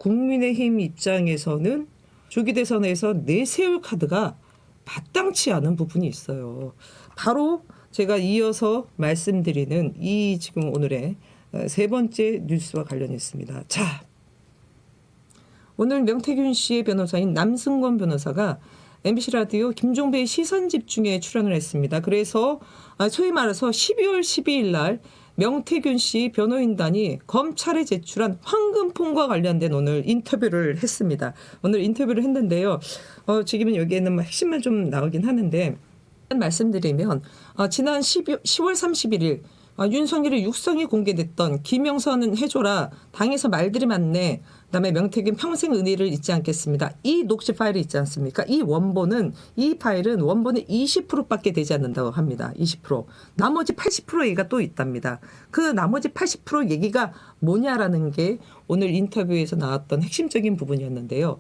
국민의힘 입장에서는 조기 대선에서 내세울 카드가 마땅치 않은 부분이 있어요. 바로 제가 이어서 말씀드리는 이 지금 오늘의 세 번째 뉴스와 관련했습니다. 자, 오늘 명태균 씨의 변호사인 남승권 변호사가 MBC 라디오 김종배의 시선집중에 출연을 했습니다. 그래서 소위 말해서 12월 12일 날 명태균 씨 변호인단이 검찰에 제출한 황금폰과 관련된 오늘 인터뷰를 했습니다. 오늘 인터뷰를 했는데요. 지금은 여기에는 뭐 핵심만 좀 나오긴 하는데 말씀드리면 지난 10월 31일 윤석열의 육성이 공개됐던 김영선은 해줘라 당에서 말들이 많네. 그다음에 명태균 평생 은혜를 잊지 않겠습니다. 이 녹취 파일이 있지 않습니까? 이 파일은 원본의 20%밖에 되지 않는다고 합니다. 20%. 나머지 80% 얘기가 또 있답니다. 그 나머지 80% 얘기가 뭐냐라는 게 오늘 인터뷰에서 나왔던 핵심적인 부분이었는데요.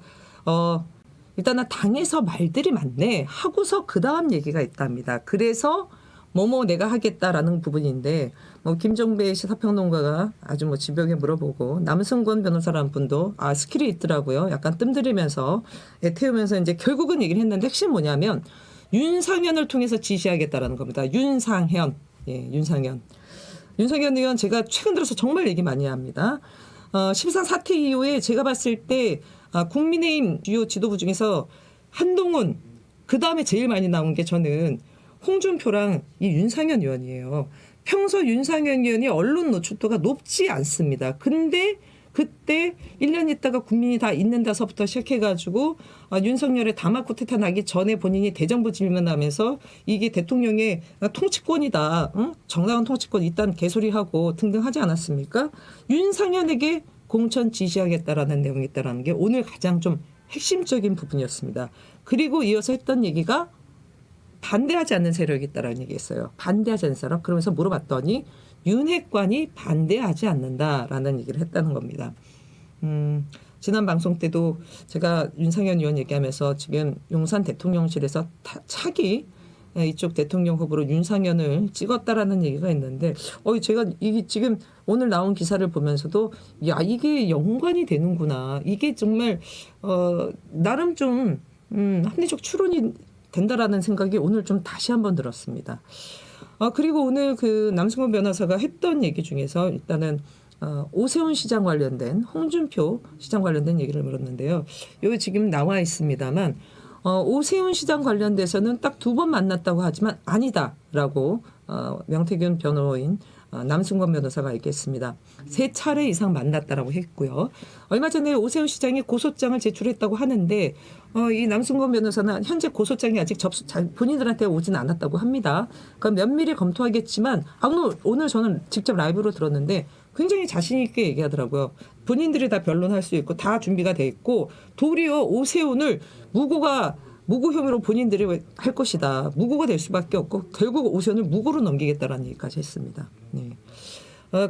일단은 당에서 말들이 많네 하고서 그 다음 얘기가 있답니다. 그래서 뭐뭐 내가 하겠다라는 부분인데 김종배 시사평론가가 아주 집요하게 물어보고 남승권 변호사라는 분도 스킬이 있더라고요. 약간 뜸들이면서 애태우면서 이제 결국은 얘기를 했는데 핵심 뭐냐면 윤상현을 통해서 지시하겠다라는 겁니다. 윤상현. 윤상현 의원 제가 최근 들어서 정말 얘기 많이 합니다. 13 사태 이후에 제가 봤을 때 국민의힘 주요 지도부 중에서 한동훈 그 다음에 제일 많이 나온 게 저는 홍준표랑 이 윤상현 의원이에요. 평소 윤상현 의원이 언론 노출도가 높지 않습니다. 근데 그때 1년 있다가 국민이 다 잊는다서부터 시작해가지고 윤석열의 다마 쿠데타 나기 전에 본인이 대정부 질문하면서 이게 대통령의 통치권이다. 응? 정당한 통치권 일단 개소리하고 등등 하지 않았습니까? 윤상현에게 공천 지시하겠다라는 내용이 있다라는 게 오늘 가장 좀 핵심적인 부분이었습니다. 그리고 이어서 했던 얘기가 반대하지 않는 세력이 있다라는 얘기했어요. 반대하지 않는 사람. 그러면서 물어봤더니 윤핵관이 반대하지 않는다라는 얘기를 했다는 겁니다. 지난 방송 때도 제가 윤상현 의원 얘기하면서 지금 용산 대통령실에서 차기 이쪽 대통령 후보로 윤상현을 찍었다라는 얘기가 있는데 제가 이게 지금 오늘 나온 기사를 보면서도 이게 연관이 되는구나. 이게 정말 나름 좀 합리적 추론이 된다라는 생각이 오늘 좀 다시 한번 들었습니다. 그리고 오늘 그 남승권 변호사가 했던 얘기 중에서 일단은 오세훈 시장 관련된 홍준표 시장 관련된 얘기를 물었는데요. 여기 지금 나와 있습니다만 오세훈 시장 관련돼서는 딱 2번 만났다고 하지만 아니다라고 명태균 변호인 남승권 변호사가 얘기했습니다. 3차례 이상 만났다라고 했고요. 얼마 전에 오세훈 시장이 고소장을 제출했다고 하는데 이 남승권 변호사는 현재 고소장이 아직 본인들한테 오지는 않았다고 합니다. 그럼 면밀히 검토하겠지만 오늘 저는 직접 라이브로 들었는데 굉장히 자신 있게 얘기하더라고요. 본인들이 다 변론할 수 있고 다 준비가 돼 있고 도리어 오세훈을 무고 혐의로 본인들이 할 것이다. 무고가 될 수밖에 없고 결국 오세훈을 무고로 넘기겠다라는 얘기까지 했습니다. 네.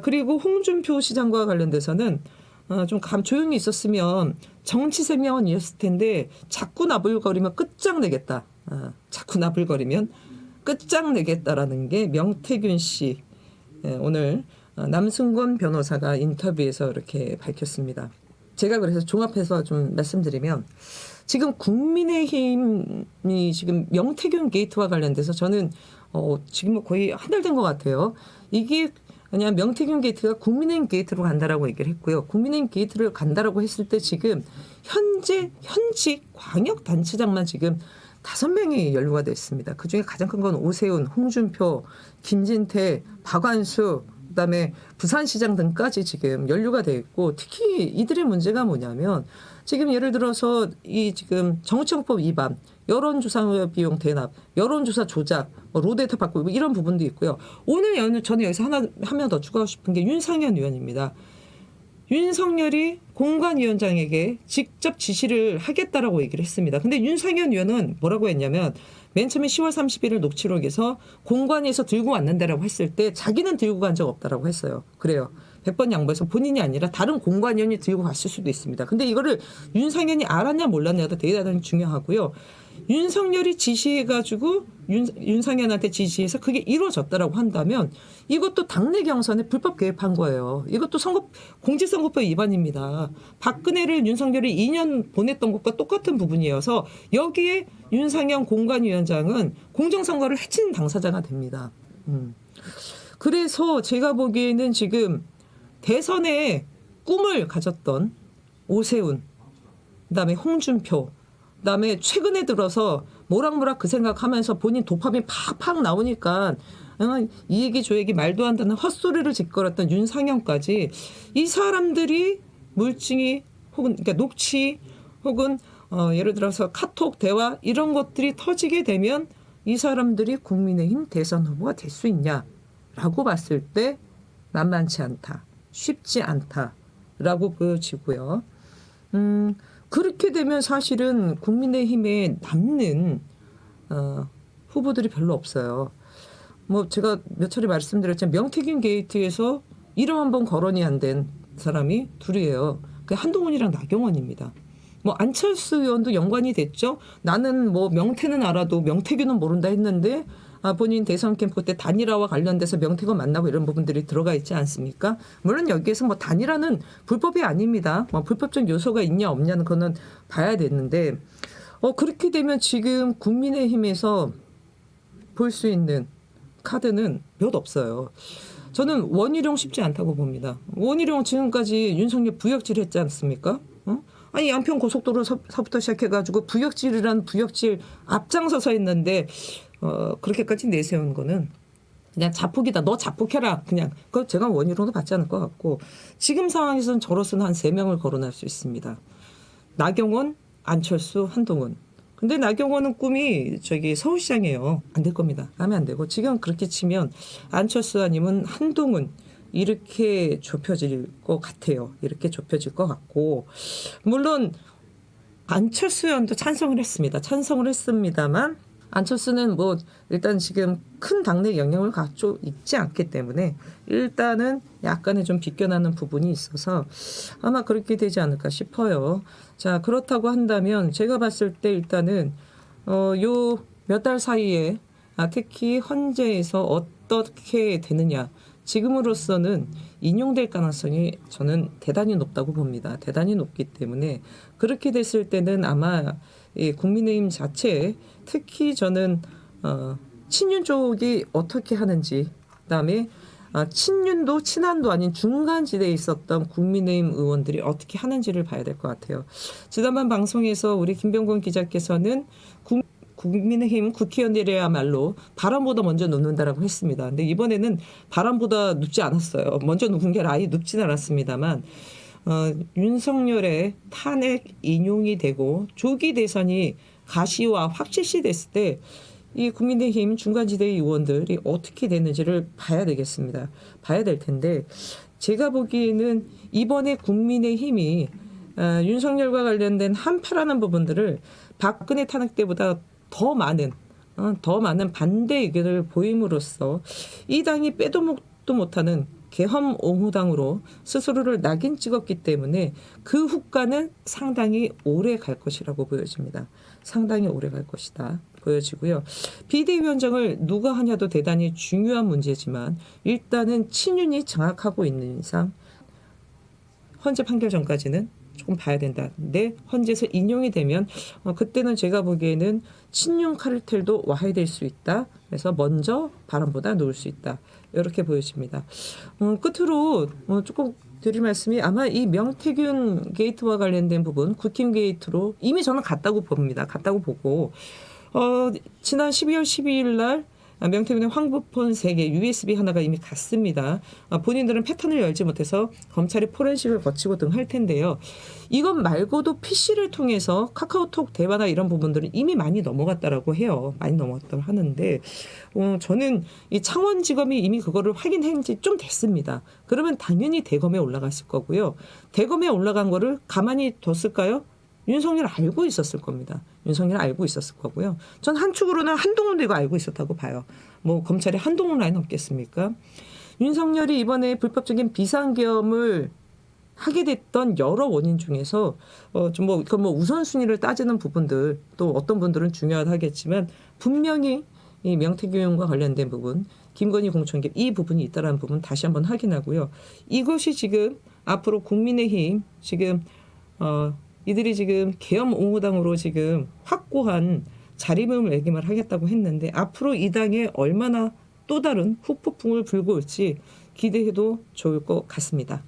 그리고 홍준표 시장과 관련돼서는 좀 조용히 있었으면 정치 생명은 이었을 텐데 자꾸 나불거리면 끝장내겠다. 자꾸 나불거리면 끝장내겠다라는 게 명태균 씨 오늘 남승권 변호사가 인터뷰에서 이렇게 밝혔습니다. 제가 그래서 종합해서 좀 말씀드리면 지금 국민의힘이 지금 명태균 게이트와 관련돼서 저는 지금 거의 한 달 된 것 같아요. 이게 그냥 명태균 게이트가 국민의힘 게이트로 간다라고 얘기를 했고요. 국민의힘 게이트를 간다라고 했을 때 지금 현직 광역단체장만 지금 5명이 연루가 됐습니다. 그중에 가장 큰 건 오세훈, 홍준표, 김진태, 박완수 그다음에 부산시장 등까지 지금 연루가 돼 있고 특히 이들의 문제가 뭐냐면 지금 예를 들어서 이 지금 정치헌법 위반, 여론조사 비용 대납, 여론조사 조작, 로데이터 받고 이런 부분도 있고요. 오늘 저는 여기서 한 명 더 추가하고 싶은 게 윤상현 의원입니다. 윤석열이 공관위원장에게 직접 지시를 하겠다라고 얘기를 했습니다. 근데 윤상현 의원은 뭐라고 했냐면 맨 처음에 10월 31일 녹취록에서 공관위에서 들고 왔는데라고 했을 때 자기는 들고 간 적 없다라고 했어요. 그래요. 100번 양보해서 본인이 아니라 다른 공관위원이 들고 갔을 수도 있습니다. 근데 이거를 윤상현이 알았냐 몰랐냐도 대단히 중요하고요. 윤석열이 지시해가지고 윤상현한테 지시해서 그게 이루어졌다라고 한다면 이것도 당내 경선에 불법 개입한 거예요. 이것도 공직선거법 위반입니다. 박근혜를 윤석열이 2년 보냈던 것과 똑같은 부분이어서 여기에 윤상현 공관위원장은 공정선거를 해친 당사자가 됩니다. 그래서 제가 보기에는 지금 대선에 꿈을 가졌던 오세훈, 그다음에 홍준표, 그다음에 최근에 들어서 모락모락 그 생각하면서 본인 도파민 팍팍 나오니까 이 얘기 저 얘기 말도 안 되는 헛소리를 짓거렸던 윤상현까지 이 사람들이 물증이 혹은 그러니까 녹취 혹은 예를 들어서 카톡 대화 이런 것들이 터지게 되면 이 사람들이 국민의힘 대선 후보가 될 수 있냐라고 봤을 때 만만치 않다. 쉽지 않다라고 보여지고요. 그렇게 되면 사실은 국민의힘에 남는 후보들이 별로 없어요. 뭐 제가 몇 차례 말씀드렸지만 명태균 게이트에서 이름 한 번 거론이 안 된 사람이 둘이에요. 그 한동훈이랑 나경원입니다. 뭐 안철수 의원도 연관이 됐죠. 나는 뭐 명태는 알아도 명태균은 모른다 했는데 본인 대선 캠프 때 단일화와 관련돼서 명태균 만나고 이런 부분들이 들어가 있지 않습니까? 물론 여기에서 뭐 단일화는 불법이 아닙니다. 뭐 불법적 요소가 있냐 없냐는 그거는 봐야 되는데 그렇게 되면 지금 국민의힘에서 볼 수 있는 카드는 몇 없어요. 저는 원희룡 쉽지 않다고 봅니다. 원희룡 지금까지 윤석열 부역질 했지 않습니까? 아니 양평 고속도로서부터 시작해가지고 부역질이란 부역질 앞장서서 했는데 그렇게까지 내세운 거는 그냥 자폭이다. 너 자폭해라. 그냥 그 제가 원희룡도 받지 않을 것 같고 지금 상황에서는 저로서는 한 3명을 거론할 수 있습니다. 나경원, 안철수, 한동훈. 근데 나경원은 꿈이 서울시장이에요. 안 될 겁니다. 하면 안 되고 지금 그렇게 치면 안철수 아니면 한동훈 이렇게 좁혀질 것 같아요. 이렇게 좁혀질 것 같고 물론 안철수 의원도 찬성을 했습니다만 안철수는 뭐 일단 지금 큰 당내 영향을 갖고 있지 않기 때문에 일단은 약간의 좀 비껴나는 부분이 있어서 아마 그렇게 되지 않을까 싶어요. 자, 그렇다고 한다면 제가 봤을 때 일단은 요 몇 달 사이에 특히 헌재에서 어떻게 되느냐 지금으로서는 인용될 가능성이 저는 대단히 높다고 봅니다. 대단히 높기 때문에 그렇게 됐을 때는 아마 국민의힘 자체 특히 저는 친윤 쪽이 어떻게 하는지 그다음에 친윤도 친한도 아닌 중간지대에 있었던 국민의힘 의원들이 어떻게 하는지를 봐야 될 것 같아요. 지난번 방송에서 우리 김병곤 기자께서는 국민의힘 국회의원들이야말로 바람보다 먼저 눕는다라고 했습니다. 근데 이번에는 바람보다 눕지 않았어요. 먼저 눕은 게 아예 눕지는 않았습니다만 윤석열의 탄핵 인용이 되고 조기 대선이 가시화 확실시 됐을 때 이 국민의힘 중간지대 의원들이 어떻게 되는지를 봐야 되겠습니다. 봐야 될 텐데 제가 보기에는 이번에 국민의힘이 윤석열과 관련된 한파라는 부분들을 박근혜 탄핵 때보다 더 많은 반대 의견을 보임으로써 이 당이 빼도 먹도 못하는 계엄 옹호당으로 스스로를 낙인 찍었기 때문에 그 후과는 상당히 오래 갈 것이라고 보여집니다. 상당히 오래 갈 것이다 보여지고요. 비대위원장을 누가 하냐도 대단히 중요한 문제지만 일단은 친윤이 장악하고 있는 이상 헌재 판결 전까지는 조금 봐야 된다. 근데 헌재에서 인용이 되면 그때는 제가 보기에는 친윤 카르텔도 와해될 수 있다. 그래서 먼저 바람보다 놓을 수 있다. 이렇게 보여집니다. 끝으로 조금 드릴 말씀이 아마 이 명태균 게이트와 관련된 부분 국힘 게이트로 이미 저는 갔다고 봅니다. 갔다고 보고 지난 12월 12일 날 명태균의 황부폰 3개, USB 하나가 이미 갔습니다. 본인들은 패턴을 열지 못해서 검찰이 포렌식을 거치고 등 할 텐데요. 이것 말고도 PC를 통해서 카카오톡 대화나 이런 부분들은 이미 많이 넘어갔다라고 해요. 많이 넘어갔다고 하는데 저는 이 창원지검이 이미 그거를 확인한 지 좀 됐습니다. 그러면 당연히 대검에 올라갔을 거고요. 대검에 올라간 거를 가만히 뒀을까요? 윤석열 알고 있었을 겁니다. 윤석열 알고 있었을 거고요. 전 한축으로는 한동훈도 이거 알고 있었다고 봐요. 뭐 검찰이 한동훈 라인 없겠습니까? 윤석열이 이번에 불법적인 비상계엄을 하게 됐던 여러 원인 중에서 그건 뭐 우선순위를 따지는 부분들 또 어떤 분들은 중요하겠지만 분명히 이 명태균 의원과 관련된 부분, 김건희 공천계 이 부분이 있다라는 부분 다시 한번 확인하고요. 이것이 지금 앞으로 국민의힘 지금 이들이 지금 계엄 옹호당으로 지금 확고한 자리매김을 하겠다고 했는데 앞으로 이 당에 얼마나 또 다른 후폭풍을 불고 올지 기대해도 좋을 것 같습니다.